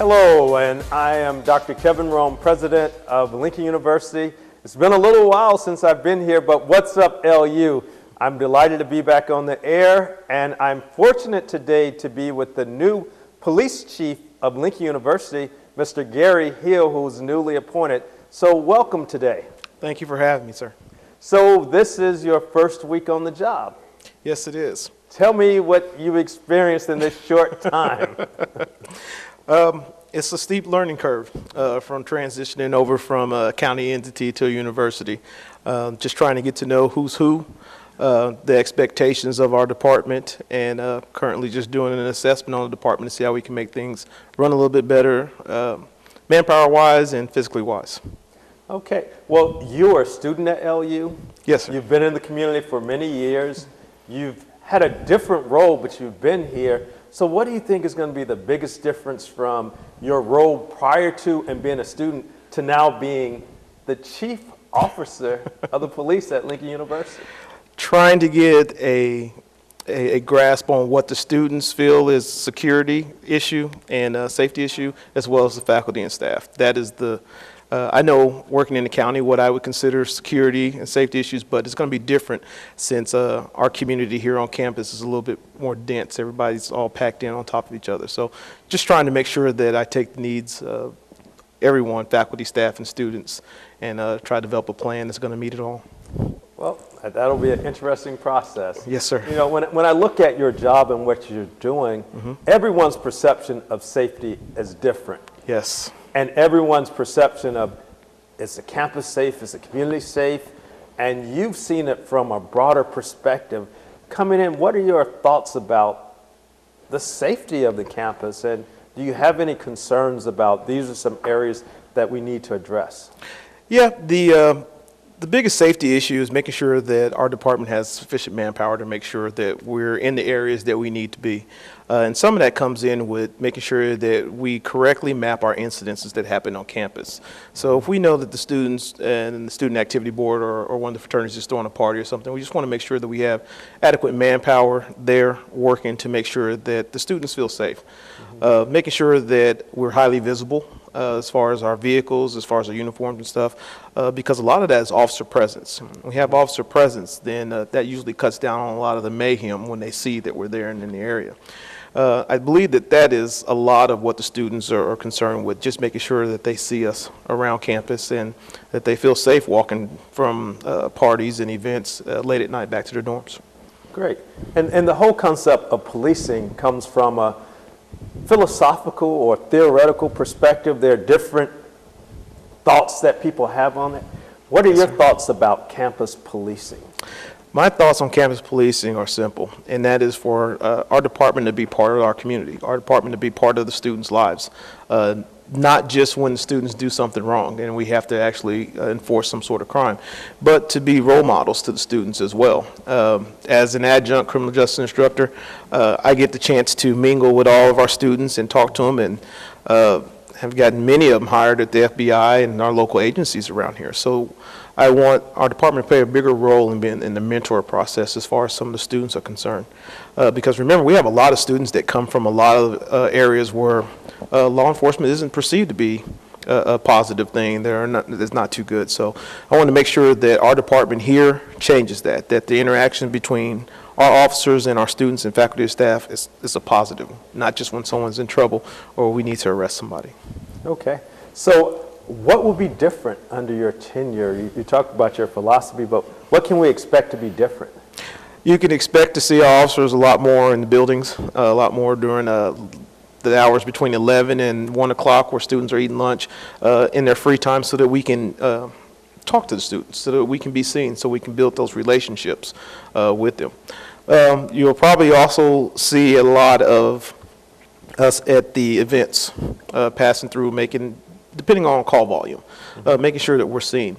Hello, and I am Dr. Kevin Rome, president of Lincoln University. It's been a little while since I've been here, but what's up, LU? I'm delighted to be back on the air, and I'm fortunate today to be with the new police chief of Lincoln University, Mr. Gary Hill, who's newly appointed. So welcome today. Thank you for having me, sir. So this is your first week on the job. Yes, it is. Tell me what you've experienced in this short time. It's a steep learning curve from transitioning over from a county entity to a university. Just trying to get to know who's who, the expectations of our department, and currently just doing an assessment on the department to see how we can make things run a little bit better, manpower-wise and physically-wise. Okay. Well, you're a student at LU. Yes, sir. You've been in the community for many years. You've had a different role, but you've been here. So what do you think is going to be the biggest difference from your role prior to and being a student to now being the chief officer of the police at Lincoln University? Trying to get a grasp on what the students feel is security issue and safety issue, as well as the faculty and staff. That is the I know working in the county what I would consider security and safety issues, but it's going to be different since our community here on campus is a little bit more dense. Everybody's all packed in on top of each other. So just trying to make sure that I take the needs of everyone, faculty, staff, and students, and try to develop a plan that's going to meet it all. Well, that'll be an interesting process. Yes, sir. You know, when I look at your job and what you're doing, everyone's perception of safety is different. Yes. And everyone's perception of, is the campus safe, is the community safe? And you've seen it from a broader perspective. Coming in, what are your thoughts about the safety of the campus? And do you have any concerns about these are some areas that we need to address? Yeah, the biggest safety issue is making sure that our department has sufficient manpower to make sure that we're in the areas that we need to be. And some of that comes in with making sure that we correctly map our incidences that happen on campus. So if we know that the students and the student activity board or one of the fraternities is throwing a party or something, we just want to make sure that we have adequate manpower there working to make sure that the students feel safe. Making sure that we're highly visible as far as our vehicles, as far as our uniforms and stuff, because a lot of that is officer presence. When we have officer presence, then that usually cuts down on a lot of the mayhem when they see that we're there and in the area. I believe that is a lot of what the students are concerned with, just making sure that they see us around campus and that they feel safe walking from parties and events late at night back to their dorms. Great. And the whole concept of policing comes from a philosophical or theoretical perspective. There are different thoughts that people have on it. What are your thoughts about campus policing? My thoughts on campus policing are simple, and that is for our department to be part of our community, our department to be part of the students' lives, not just when the students do something wrong and we have to actually enforce some sort of crime, but to be role models to the students as well. As an adjunct criminal justice instructor, I get the chance to mingle with all of our students and talk to them, and have gotten many of them hired at the FBI and our local agencies around here. So I want our department to play a bigger role in being in the mentor process as far as some of the students are concerned. Because remember, we have a lot of students that come from a lot of areas where law enforcement isn't perceived to be a positive thing. It's not too good. So I want to make sure that our department here changes that the interaction between our officers and our students and faculty and staff is a positive, not just when someone's in trouble or we need to arrest somebody. Okay. So what will be different under your tenure? You talked about your philosophy, but what can we expect to be different? You can expect to see our officers a lot more in the buildings, a lot more during the hours between 11 and 1 o'clock where students are eating lunch in their free time, so that we can talk to the students, so that we can be seen, so we can build those relationships with them. You'll probably also see a lot of us at the events, passing through, depending on call volume, making sure that we're seen.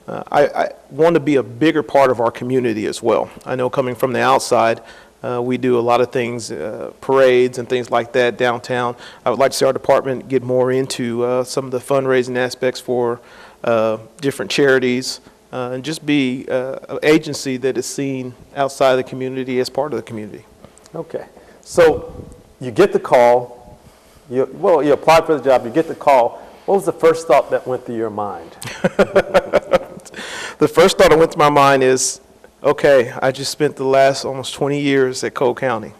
I want to be a bigger part of our community as well. I know coming from the outside, we do a lot of things, parades and things like that downtown. I would like to see our department get more into some of the fundraising aspects for different charities, and just be an agency that is seen outside of the community as part of the community. Okay. So you get the call, you applied for the job, you get the call. What was the first thought that went through your mind? The first thought that went to my mind is, okay, I just spent the last almost 20 years at Cole County.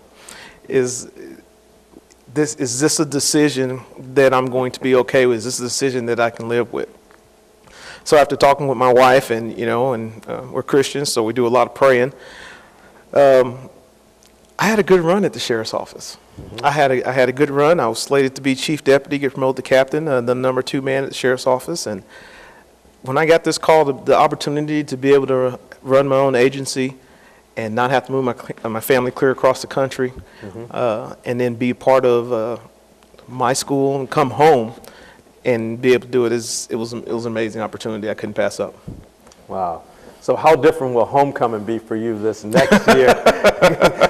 Is this a decision that I'm going to be okay with? Is this a decision that I can live with? So after talking with my wife, and we're Christians, so we do a lot of praying. I had a good run at the sheriff's office. Mm-hmm. I had a good run. I was slated to be chief deputy, get promoted to captain, the number 2 man at the sheriff's office. And when I got this call, the opportunity to be able to run my own agency and not have to move my family clear across the country, mm-hmm. And then be part of my school and come home and be able to do it, it was an amazing opportunity I couldn't pass up. Wow. So how different will homecoming be for you this next year?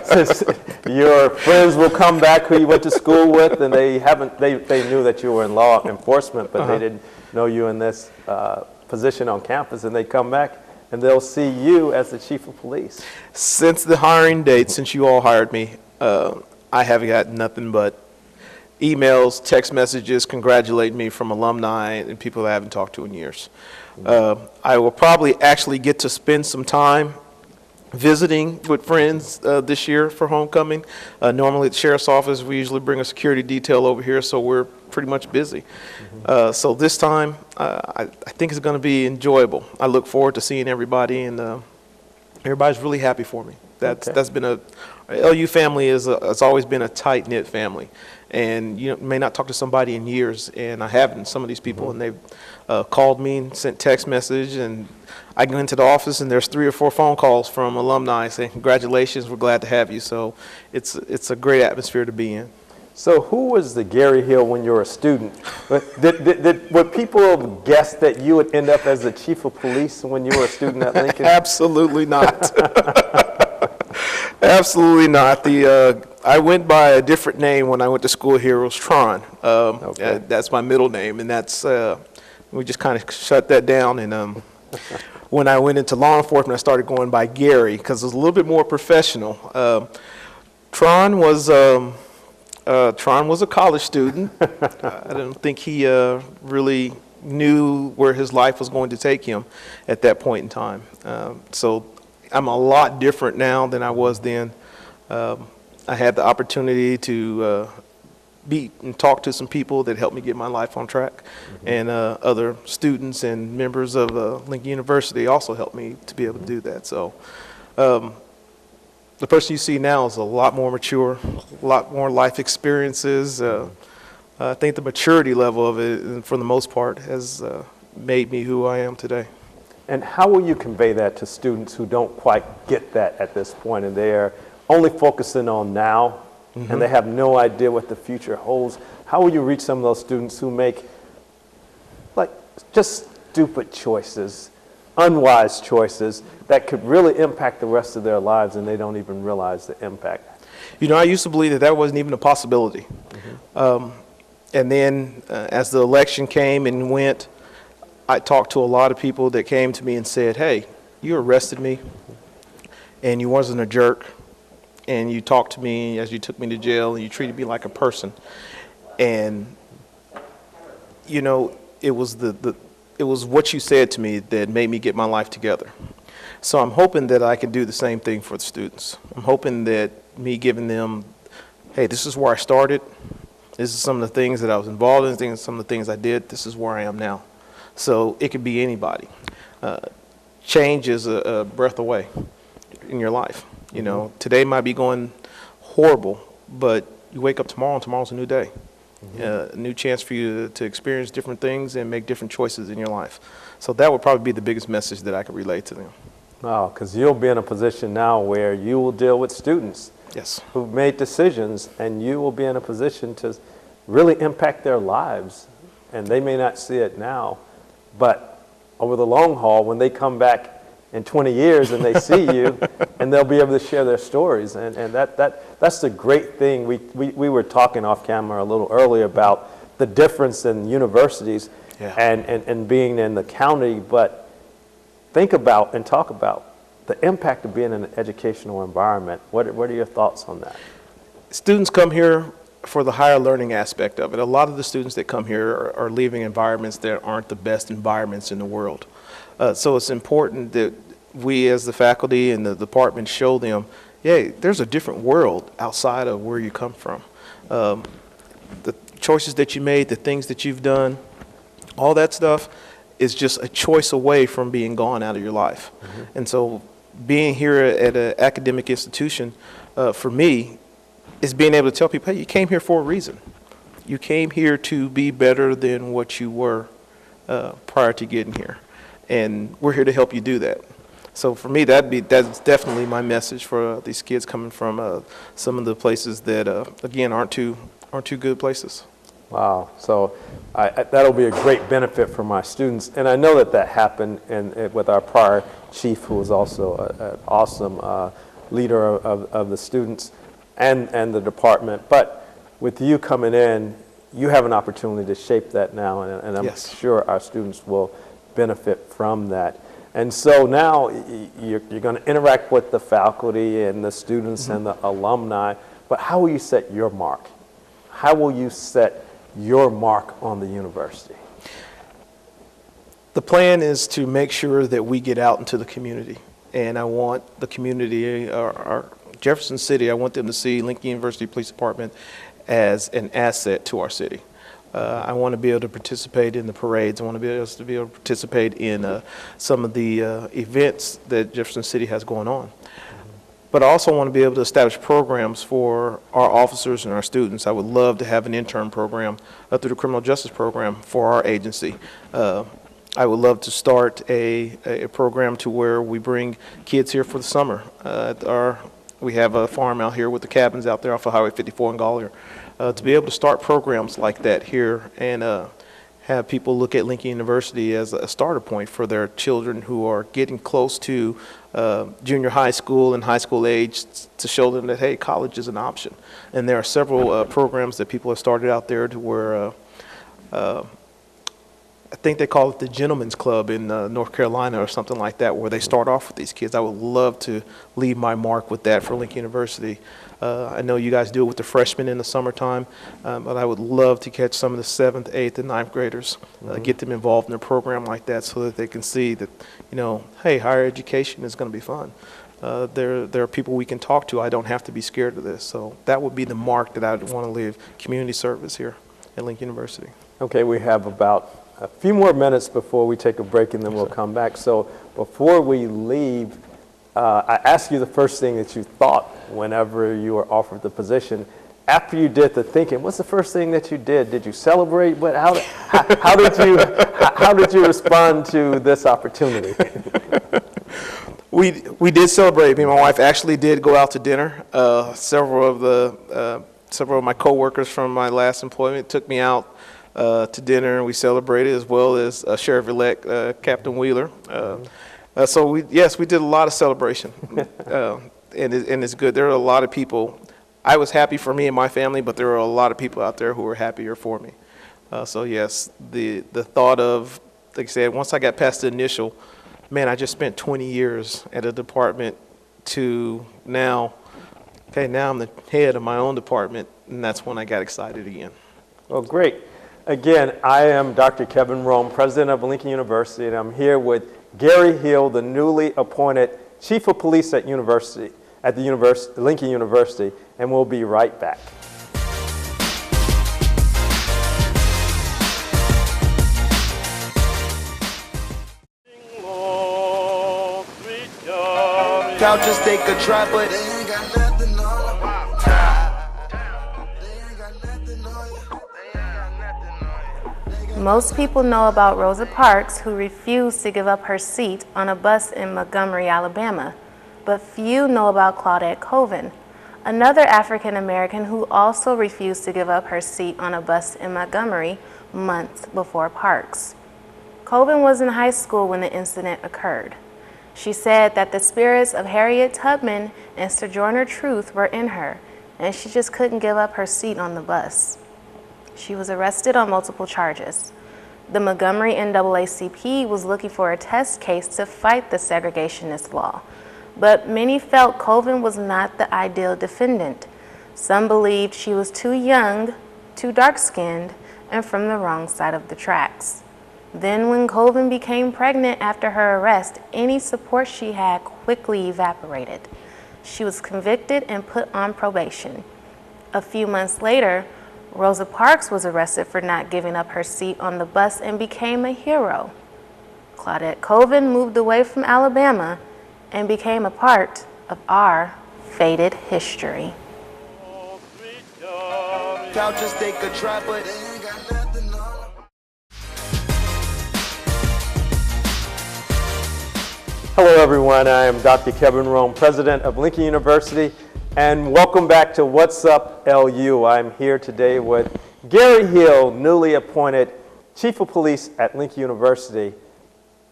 Since your friends will come back who you went to school with, and they knew that you were in law enforcement, but they didn't know you in this position on campus, and they come back and they'll see you as the chief of police. Since the hiring date, since you all hired me, I have got nothing but emails, text messages congratulating me from alumni and people that I haven't talked to in years. I will probably actually get to spend some time visiting with friends this year for homecoming. Normally at the sheriff's office, we usually bring a security detail over here, so we're pretty much busy. Mm-hmm. So this time, I think it's going to be enjoyable. I look forward to seeing everybody, and everybody's really happy for me. That's been LU family has always been a tight-knit family. And you may not talk to somebody in years, and I haven't. Some of these people, mm-hmm. and they've called me and sent text message, and I go into the office, and there's 3 or 4 phone calls from alumni saying, "Congratulations, we're glad to have you." So it's a great atmosphere to be in. So who was the Gary Hill when you were a student? Would people guess that you would end up as the chief of police when you were a student at Lincoln? Absolutely not. Absolutely not. I went by a different name when I went to school here. It was Tron. Okay. That's my middle name, and we just kind of shut that down. And when I went into law enforcement, I started going by Gary because it was a little bit more professional. Tron was a college student. I don't think he really knew where his life was going to take him at that point in time. So I'm a lot different now than I was then. I had the opportunity to meet and talk to some people that helped me get my life on track. Mm-hmm. And other students and members of Lincoln University also helped me to be able to do that. So the person you see now is a lot more mature, a lot more life experiences. I think the maturity level of it, for the most part, has made me who I am today. And how will you convey that to students who don't quite get that at this point, and they're only focusing on now, mm-hmm. and they have no idea what the future holds? How will you reach some of those students who make just stupid choices, unwise choices that could really impact the rest of their lives, and they don't even realize the impact? I used to believe that wasn't even a possibility. Mm-hmm. And then as the election came and went, I talked to a lot of people that came to me and said, "Hey, you arrested me, and you wasn't a jerk, and you talked to me as you took me to jail, and you treated me like a person." And it was what you said to me that made me get my life together. So I'm hoping that I can do the same thing for the students. I'm hoping that me giving them, "Hey, this is where I started. This is some of the things that I was involved in, some of the things I did. This is where I am now." So it could be anybody. Change is a breath away in your life. Mm-hmm. Today might be going horrible, but you wake up tomorrow, and tomorrow's a new day. Mm-hmm. A new chance for you to experience different things and make different choices in your life. So that would probably be the biggest message that I could relay to them. Oh, because you'll be in a position now where you will deal with students, yes, who've made decisions, and you will be in a position to really impact their lives. And they may not see it now, but over the long haul, when they come back in 20 years and they see you, and they'll be able to share their stories. And that's the great thing. We were talking off camera a little earlier about the difference in universities, yeah, and being in the county, but think about and talk about the impact of being in an educational environment. What are your thoughts on that? Students come here for the higher learning aspect of it. A lot of the students that come here are leaving environments that aren't the best environments in the world. So it's important that we as the faculty and the department show them, yeah, there's a different world outside of where you come from. The choices that you made, the things that you've done, all that stuff is just a choice away from being gone out of your life. Mm-hmm. And so being here at an academic institution, for me, is being able to tell people, hey, you came here for a reason. You came here to be better than what you were prior to getting here. And we're here to help you do that. So for me, that's definitely my message for these kids coming from some of the places that, again, aren't too good places. Wow. So that'll be a great benefit for my students. And I know that happened with our prior chief, who was also an awesome leader of the students and the department. But with you coming in, you have an opportunity to shape that now, and I'm Yes. sure our students will benefit from that. And so now you're going to interact with the faculty and the students and the alumni, but how will you set your mark? How will you set your mark on the university? The plan is to make sure that we get out into the community, and I want the community, our Jefferson City, I want them to see Lincoln University Police Department as an asset to our city. I want to be able to participate in the parades. I want to be able to participate in some of the events that Jefferson City has going on. But I also want to be able to establish programs for our officers and our students. I would love to have an intern program through the criminal justice program for our agency. I would love to start a program to where we bring kids here for the summer. We have a farm out here with the cabins out there off of Highway 54 in Collier. To be able to start programs like that here and have people look at Lincoln University as a starter point for their children who are getting close to junior high school and high school age, to show them that, hey, college is an option. And there are several programs that people have started out there to where I think they call it the Gentlemen's Club in North Carolina or something like that, where they start off with these kids. I would love to leave my mark with that for Lincoln University. I know you guys do it with the freshmen in the summertime, but I would love to catch some of the 7th, 8th, and 9th graders, get them involved in a program like that so that they can see that, hey, higher education is going to be fun. There are people we can talk to. I don't have to be scared of this. So that would be the mark that I would want to leave, community service here at Lincoln University. Okay, we have about a few more minutes before we take a break, and then we'll come back. So before we leave, I asked you the first thing that you thought whenever you were offered the position. After you did the thinking, what's the first thing that you did? Did you celebrate? How did you respond to this opportunity? We did celebrate. Me and my wife actually did go out to dinner. Several of my coworkers from my last employment took me out to dinner, and we celebrated, as well as Sheriff-elect Captain Wheeler. So we did a lot of celebration, and it's good. There are a lot of people. I was happy for me and my family, but there are a lot of people out there who were happier for me. So yes, the thought of, like I said, once I got past the initial, man, I just spent 20 years at a department to now, okay, now I'm the head of my own department, and that's when I got excited again. Well, great. Again, I am Dr. Kevin Rome, president of Lincoln University, and I'm here with Gary Hill, the newly appointed Chief of Police at Lincoln University, and we'll be right back. Couches they could try, but they ain't got nothing on them. Most people know about Rosa Parks, who refused to give up her seat on a bus in Montgomery, Alabama. But few know about Claudette Colvin, another African American who also refused to give up her seat on a bus in Montgomery months before Parks. Colvin was in high school when the incident occurred. She said that the spirits of Harriet Tubman and Sojourner Truth were in her, and she just couldn't give up her seat on the bus. She was arrested on multiple charges. The Montgomery NAACP was looking for a test case to fight the segregationist law, but many felt Colvin was not the ideal defendant. Some believed she was too young, too dark-skinned, and from the wrong side of the tracks. Then when Colvin became pregnant after her arrest, any support she had quickly evaporated. She was convicted and put on probation. A few months later, Rosa Parks was arrested for not giving up her seat on the bus and became a hero. Claudette Colvin moved away from Alabama and became a part of our faded history. Couches they could try, but they ain't got nothing on. Hello everyone, I am Dr. Kevin Rome, President of Lincoln University, and welcome back to What's Up LU. I'm here today with Gary Hill, newly appointed Chief of Police at Lincoln University.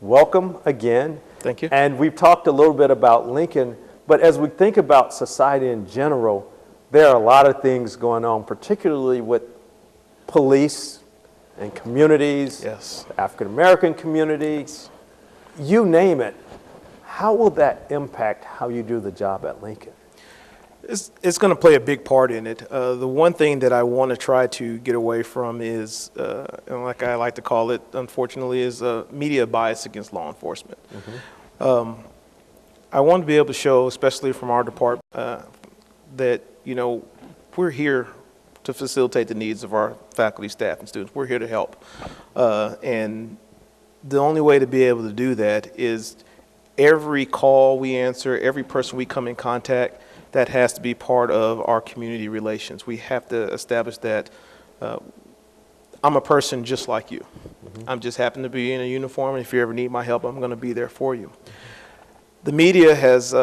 Welcome again. Thank you. And we've talked a little bit about Lincoln, but as we think about society in general, there are a lot of things going on, particularly with police and communities, Yes. African American communities, you name it. How will that impact how you do the job at Lincoln? It's going to play a big part in it. The one thing that I want to try to get away from is, and like I like to call it, unfortunately, is media bias against law enforcement. I want to be able to show, especially from our department, that, you know, we're here to facilitate the needs of our faculty, staff, and students. We're here to help. And the only way to be able to do that is every call we answer, every person we come in contact, that has to be part of our community relations. We have to establish that I'm a person just like you. I'm just happen to be in a uniform, and if you ever need my help, I'm going to be there for you. The media has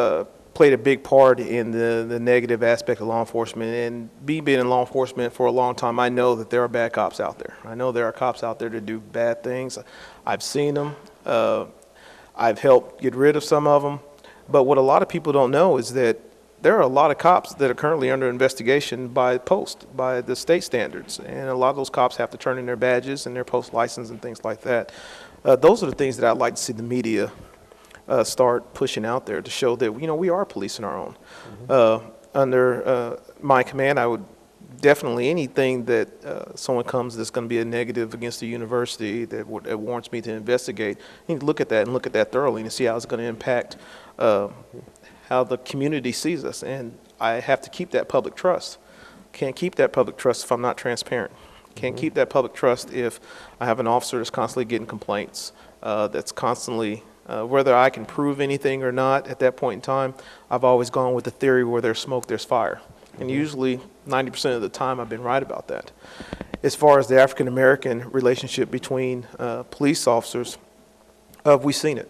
played a big part in the negative aspect of law enforcement, and being in law enforcement for a long time, I know that there are bad cops out there. I know there are cops out there that do bad things. I've seen them. I've helped get rid of some of them. But what a lot of people don't know is that there are a lot of cops that are currently under investigation by the state standards. And a lot of those cops have to turn in their badges and their post license and things like that. Those are the things that I'd like to see the media start pushing out there to show that, you know, we are policing our own. Under my command, I would definitely, anything that someone comes that's going to be a negative against the university that warrants me to investigate, I need to look at that and look at that thoroughly and see how it's going to impact how the community sees us. And I have to keep that public trust. Can't keep that public trust if I'm not transparent. Can't keep that public trust if I have an officer that's constantly getting complaints, that's constantly, whether I can prove anything or not at that point in time, I've always gone with the theory where there's smoke, there's fire. And usually 90% of the time I've been right about that. As far as the African American relationship between police officers, we've seen it.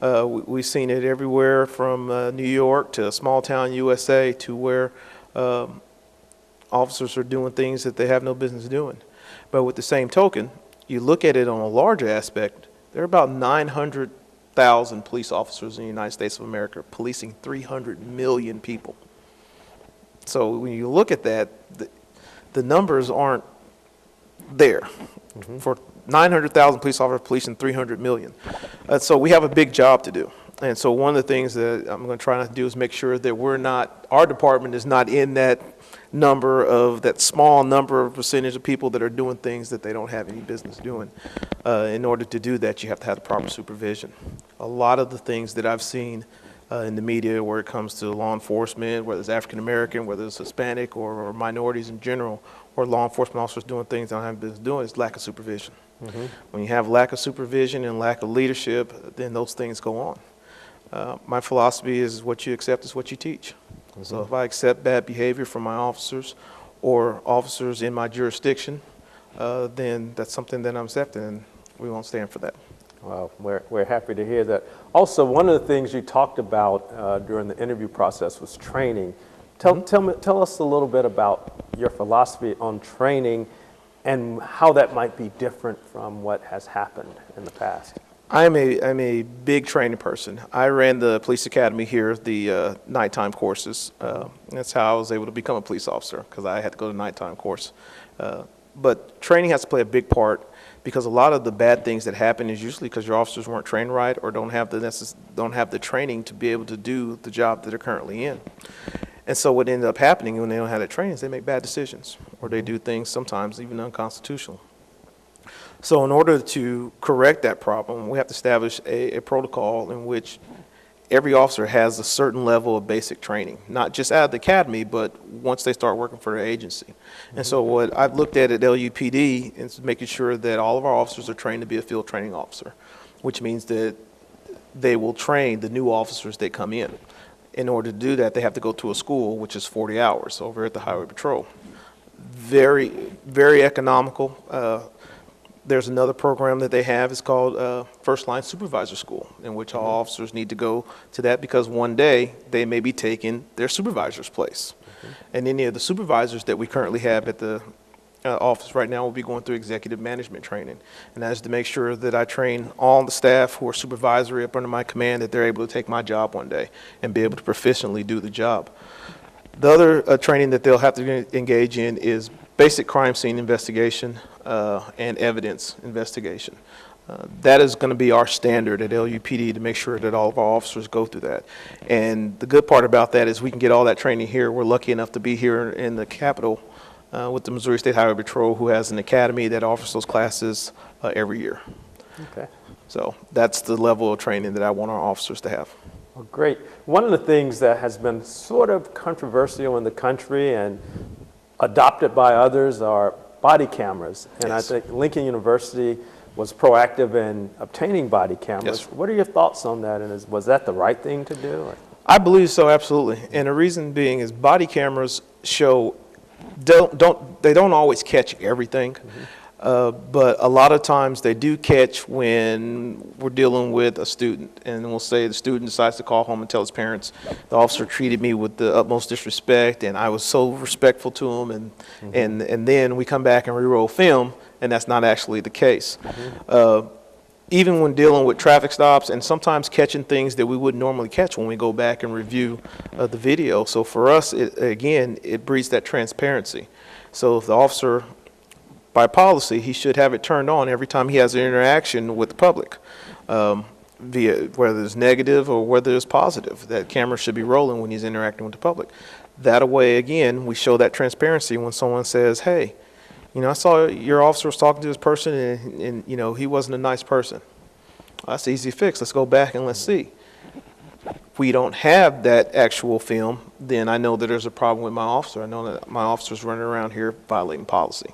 We've seen it everywhere from New York to small town USA to where officers are doing things that they have no business doing. But with the same token, you look at it on a larger aspect, there are about 900,000 police officers in the United States of America policing 300 million people. So when you look at that, the numbers aren't there. For 900,000 police officers policing 300 million. So we have a big job to do. And so one of the things that I'm going to try to do is make sure that our department is not in that small number of percentage of people that are doing things that they don't have any business doing. In order to do that, you have to have the proper supervision. A lot of the things that I've seen in the media where it comes to law enforcement, whether it's African American, whether it's Hispanic or minorities in general, or law enforcement officers doing things they don't have business doing, is lack of supervision. When you have lack of supervision and lack of leadership, then those things go on. My philosophy is what you accept is what you teach. So if I accept bad behavior from my officers or officers in my jurisdiction, then that's something that I'm accepting, and we won't stand for that. Well, we're happy to hear that. Also, one of the things you talked about during the interview process was training. Tell us a little bit about your philosophy on training and how that might be different from what has happened in the past. I'm a big training person. I ran the police academy here, the nighttime courses. That's how I was able to become a police officer, because I had to go to nighttime course. But training has to play a big part, because a lot of the bad things that happen is usually because your officers weren't trained right or don't have the training to be able to do the job that they're currently in. And so what ended up happening when they don't have that training is they make bad decisions, or they do things sometimes even unconstitutional. So in order to correct that problem, we have to establish a protocol in which every officer has a certain level of basic training, not just out of the academy, but once they start working for their agency. And so what I've looked at LUPD is making sure that all of our officers are trained to be a field training officer, which means that they will train the new officers that come in. In order to do that, they have to go to a school, which is 40 hours over at the Highway Patrol. Very, very economical. There's another program that they have. It's called First Line Supervisor School, in which all officers need to go to that because one day they may be taking their supervisor's place. And any of the supervisors that we currently have at the office right now will be going through executive management training. And that is to make sure that I train all the staff who are supervisory up under my command, that they're able to take my job one day and be able to proficiently do the job. The other training that they'll have to engage in is basic crime scene investigation and evidence investigation. That is going to be our standard at LUPD to make sure that all of our officers go through that. And the good part about that is we can get all that training here. We're lucky enough to be here in the Capitol with the Missouri State Highway Patrol, who has an academy that offers those classes every year. Okay. So that's the level of training that I want our officers to have. Well, great. One of the things that has been sort of controversial in the country and adopted by others are body cameras. And Yes. I think Lincoln University was proactive in obtaining body cameras. Yes. What are your thoughts on that? And was that the right thing to do? Or? I believe so, absolutely. And the reason being is body cameras show they don't always catch everything, but a lot of times they do catch when we're dealing with a student, and we'll say the student decides to call home and tell his parents, the officer treated me with the utmost disrespect, and I was so respectful to him, and then we come back and re-roll film, and that's not actually the case. Even when dealing with traffic stops and sometimes catching things that we wouldn't normally catch when we go back and review the video. So for us, it breeds that transparency. So if the officer, by policy, he should have it turned on every time he has an interaction with the public, via whether it's negative or whether it's positive. That camera should be rolling when he's interacting with the public. That way, again, we show that transparency when someone says, hey, you know, I saw your officer was talking to this person and you know, he wasn't a nice person. That's an easy fix. Let's go back and let's see. If we don't have that actual film, then I know that there's a problem with my officer. I know that my officer's running around here violating policy.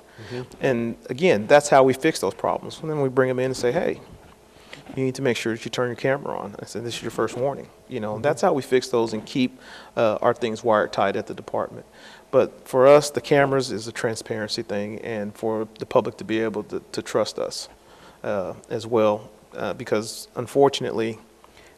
And again, that's how we fix those problems. And then we bring them in and say, hey, you need to make sure that you turn your camera on. I said, this is your first warning. You know, that's how we fix those and keep our things wired tight at the department. But for us, the cameras is a transparency thing, and for the public to be able to trust us as well, because unfortunately,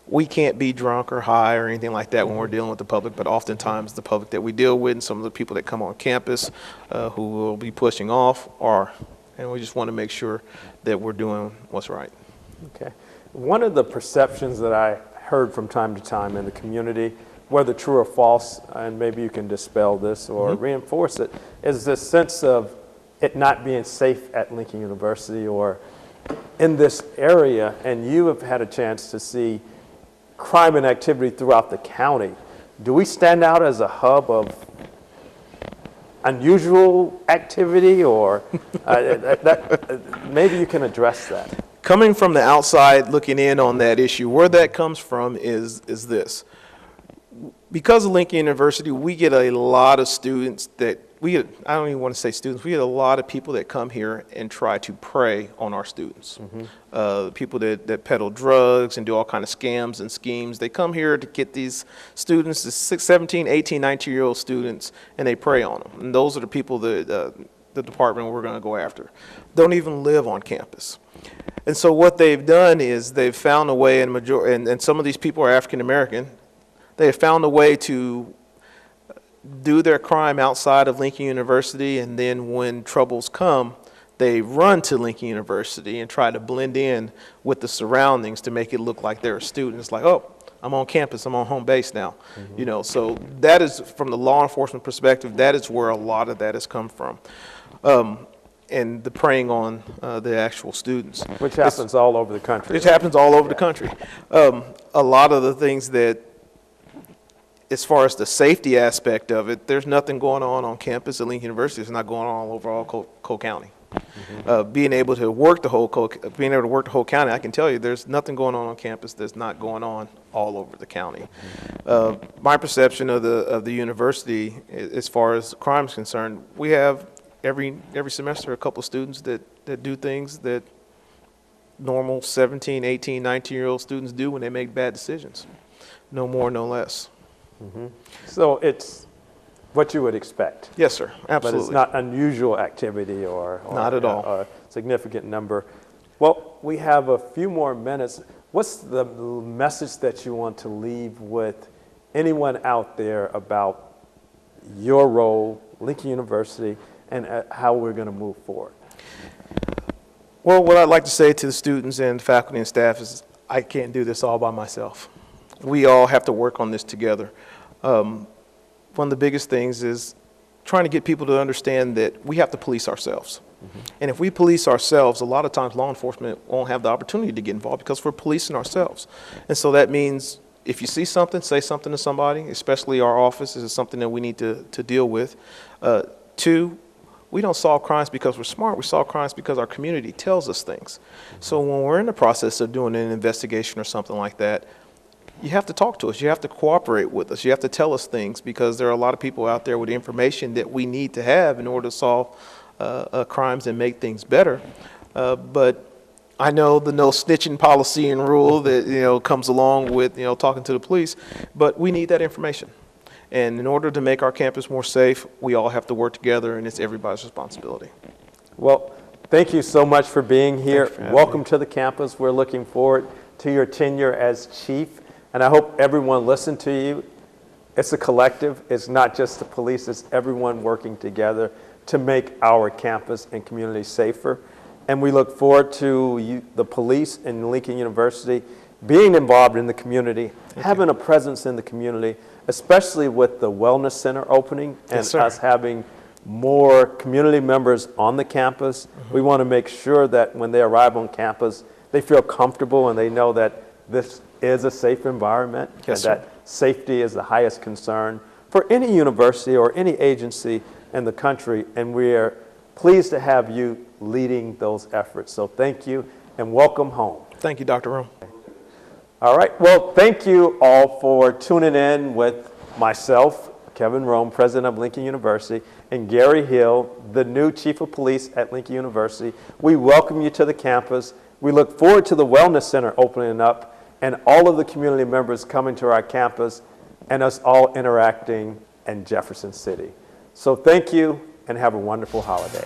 we can't be drunk or high or anything like that when we're dealing with the public, but oftentimes the public that we deal with and some of the people that come on campus who will be pushing off are, and we just want to make sure that we're doing what's right. Okay. One of the perceptions that I heard from time to time in the community, whether true or false, and maybe you can dispel this or reinforce it, is this sense of it not being safe at Lincoln University or in this area, and you have had a chance to see crime and activity throughout the county. Do we stand out as a hub of unusual activity, or maybe you can address that? Coming from the outside looking in on that issue, where that comes from is this. Because of Lincoln University, we get a lot of students that I don't even want to say students, we get a lot of people that come here and try to prey on our students. People that peddle drugs and do all kind of scams and schemes, they come here to get these students, the 17, 18, 19-year-old students, and they prey on them. And those are the people that the department we're going to go after. Don't even live on campus. And so what they've done is they've found a way, and some of these people are African American, they have found a way to do their crime outside of Lincoln University, and then when troubles come, they run to Lincoln University and try to blend in with the surroundings to make it look like they're a student. It's like, oh, I'm on campus, I'm on home base now. You know, so that is, from the law enforcement perspective, that is where a lot of that has come from. And the preying on the actual students. Which happens all over the country. It happens all over the country. A lot of the things that as far as the safety aspect of it, there's nothing going on campus at Lincoln University. It's not going on all over all Cole County. Being able to work the whole county, I can tell you there's nothing going on campus that's not going on all over the county. My perception of the university, as far as crime is concerned, we have every semester a couple of students that do things that normal 17, 18, 19-year-old students do when they make bad decisions. No more, no less. So it's what you would expect. Yes, sir. Absolutely. But it's not unusual activity or not at all. A significant number. Well, we have a few more minutes. What's the message that you want to leave with anyone out there about your role, Lincoln University, and how we're going to move forward? Well, what I'd like to say to the students and faculty and staff is I can't do this all by myself. We all have to work on this together. One of the biggest things is trying to get people to understand that we have to police ourselves. And if we police ourselves, a lot of times law enforcement won't have the opportunity to get involved because we're policing ourselves. And so that means if you see something, say something to somebody, especially our office is something that we need to deal with. Two, we don't solve crimes because we're smart. We solve crimes because our community tells us things. So when we're in the process of doing an investigation or something like that, you have to talk to us. You have to cooperate with us. You have to tell us things because there are a lot of people out there with information that we need to have in order to solve crimes and make things better. But I know the no snitching policy and rule that comes along with talking to the police, but we need that information. And in order to make our campus more safe, we all have to work together, and it's everybody's responsibility. Well, thank you so much for being here. Welcome me. to the campus. We're looking forward to your tenure as chief. And I hope everyone listened to you. It's a collective. It's not just the police. It's everyone working together to make our campus and community safer. And we look forward to the police and Lincoln University being involved in the community, having a presence in the community, especially with the Wellness Center opening and us having more community members on the campus. We want to make sure that when they arrive on campus, they feel comfortable and they know that this is a safe environment, and that safety is the highest concern for any university or any agency in the country, and we are pleased to have you leading those efforts. So thank you, and welcome home. Thank you, Dr. Rome. All right, well, thank you all for tuning in with myself, Kevin Rome, President of Lincoln University, and Gary Hill, the new Chief of Police at Lincoln University. We welcome you to the campus. We look forward to the Wellness Center opening up and all of the community members coming to our campus and us all interacting in Jefferson City. So thank you and have a wonderful holiday.